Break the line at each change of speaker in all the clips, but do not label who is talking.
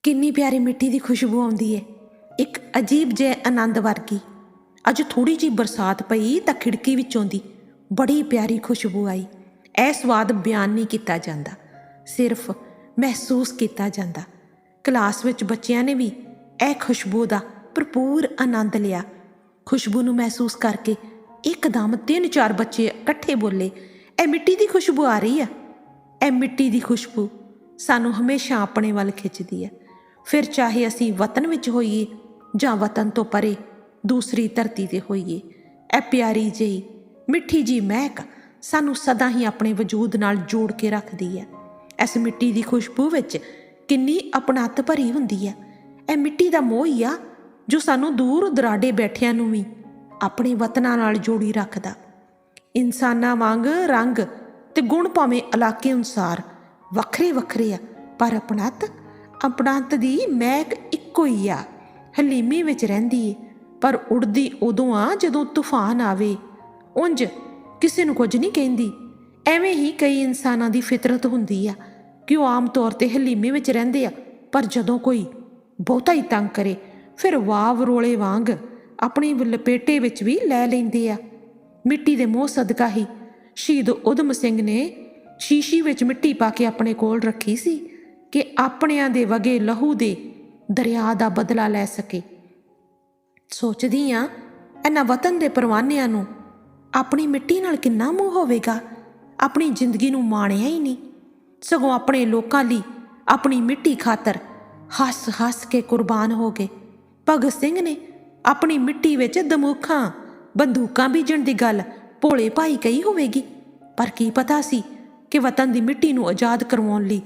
किन्नी प्यारी मिट्टी की खुशबू आउंदी है, एक अजीब जे आनंद वर्गी। अज थोड़ी जी बरसात पई तां खिड़की विचों दी बड़ी प्यारी खुशबू आई। यह स्वाद बयान नहीं किया जाता, सिर्फ महसूस किया जाता। क्लास विच बच्चियां ने भी यह खुशबू का भरपूर आनंद लिया। खुशबू नूं महसूस करके एकदम 3-4 बच्चे इकट्ठे बोले, ए मिट्टी की खुशबू आ रही है। ए मिट्टी की खुशबू सानू हमेशा अपने वाल खिंचती है, फिर चाहे असी वतन विच होइए जां वतन तो परे दूसरी धरती ते होइए। ए प्यारी जी मिठी जी महक सानू सदा ही अपने वजूद नाल जोड़ के रखती है। इस मिट्टी की खुशबू विच किन्नी अपनात भरी हुंदी है। ए मिट्टी का मोह ही आ जो सानू दूर दराडे बैठिया नूं भी अपने वतना नाल जोड़ी रखदा। इंसानां वांग रंग ते गुण भावें इलाके अनुसार वखरे वखरे आ, पर अपनात दी महक इक्को ही आ। हलीमी विच रहिंदी है पर उड़दी उदों आ जदों तूफान आवे। उंज किसी नूं कुछ नहीं कहिंदी। एवें ही कई इंसानां दी फितरत हुंदी आ कि वो आम तौर ते हलीमे विच रहिंदे आ, पर जदों कोई बहुता ही तंग करे फिर वाव रोले वांग अपनी लपेटे विच भी लै लैंदे आ। मिट्टी दे मोह सदका ही शहीद उधम सिंह ने शीशी विच मिट्टी पा के अपने कोल रखी सी कि अपनिਆਂ दे वगे लहू दे दरिया दा बदला लै सके। सोचदी हाँ इन्हां वतन दे परवानिਆਂ नूं अपनी मिट्टी नाल किन्ना मोह होवेगा। अपनी जिंदगी नूं माणिया ही नहीं, सगों अपने लोकां लई अपनी मिट्टी खातर हस हस के कुर्बान हो गए। भगत सिंह ने अपनी मिट्टी विच दमूखां बंदूकां बीजण दी गल भोले भाई कही होवेगी, पर की पता सी कि वतन दी मिट्टी नूं आज़ाद करवाउण लई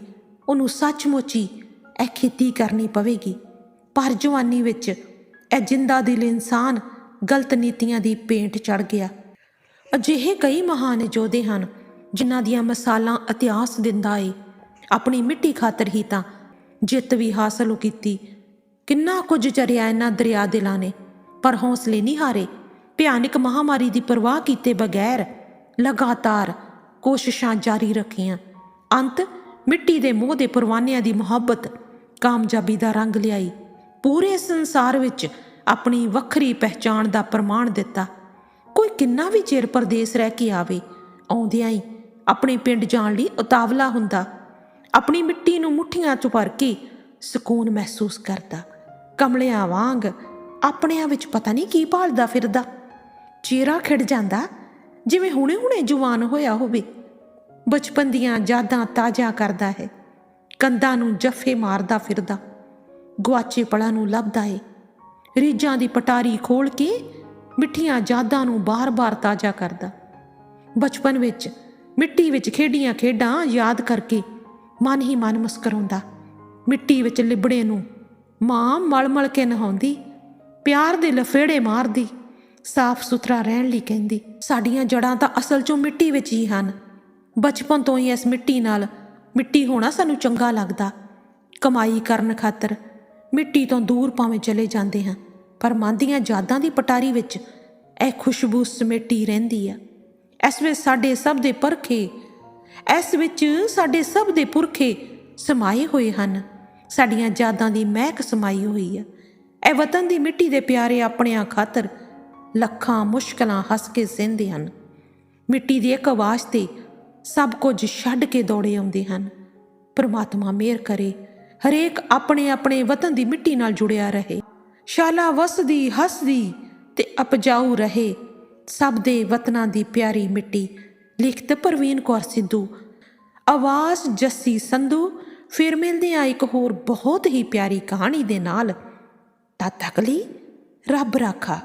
उहनूं सचमुच ही यह खेती करनी पवेगी। पर जवानी विच यह जिंदा दिल इंसान गलत नीतियां दी भेंट चढ़ गया। अजिहे कई महान योधे हैं जिन्हां दियां मिसालां इतिहास दिंदा है। अपनी मिट्टी खातर ही तां जित भी हासिल कीती। किन्ना कुछ चरिया इन्हां दरिया दिलां ने, पर हौसले नहीं हारे। भयानक महामारी की परवाह किए बगैर लगातार कोशिशां जारी रखियां। अंत मिट्टी दे मोह दे परवानिਆਂ दी मुहब्बत कामयाबी दा रंग लियाई। पूरे संसार विच अपनी वखरी पहचान दा प्रमाण दिता। कोई किन्ना भी चिर परदेस रह के आवे, आउंदियां ही अपने पिंड जाण लई उतावला हुंदा। अपनी मिट्टी नूं मुठियां च भर के सकून महसूस करदा। कमलियां वांग अपनिਆਂ विच पता नहीं की भालदा फिरदा। चेहरा खिड़ जांदा जिवें हुणे हुणे जवान होया होवे। बचपन दियां यादां ताज़ा करदा है। कंधां नूं जफ्फे मारदा फिरदा, गुआचे पलां नूं लभदा है। रीझां दी पटारी खोल के मिठियां यादां नूं बार बार ताज़ा करदा। बचपन विच मिट्टी विच खेडियां खेडां याद करके मन ही मन मुस्कराउंदा। मिट्टी विच लिबड़े नूं मां मल मल के नहाउंदी, प्यार दे लफेड़े मारदी, साफ सुथरा रहण लई कहंदी। साडीआं जड़ां तां असल चों मिट्टी विच ही हन। बचपन तो ही इस मिट्टी नाल मिट्टी होना सानू चंगा लगदा। कमाई करन खातर मिट्टी तो दूर भावें चले जांदे हां, पर मन दीआं यादां दी पटारी विच यह खुशबू समेटी रहिंदी आ। इस विच साडे सब दे परखे साडे सब दे पुरखे समाए होए हन। साडीआं यादां दी महक समाई होई है। यह वतन दी मिट्टी दे प्यारे अपनिਆਂ खातर ਲੱਖਾਂ मुश्किलां हस के सहंदे हन। मिट्टी दी इक आवाज़ ते सब कुछ छड्ड के दौड़े आउंदे हन। परमात्मा मेहर करे हरेक अपने अपने वतन दी मिट्टी नाल जुड़िया रहे। शाला वसदी हसदी ते उपजाऊ रहे सब दे वतनां दी प्यारी मिट्टी। लिखत परवीन कौर सिद्धू, आवाज़ जस्सी संधू। फिर मिलदे आ एक होर बहुत ही प्यारी कहानी दे नाल। तद तक लई रब राखा।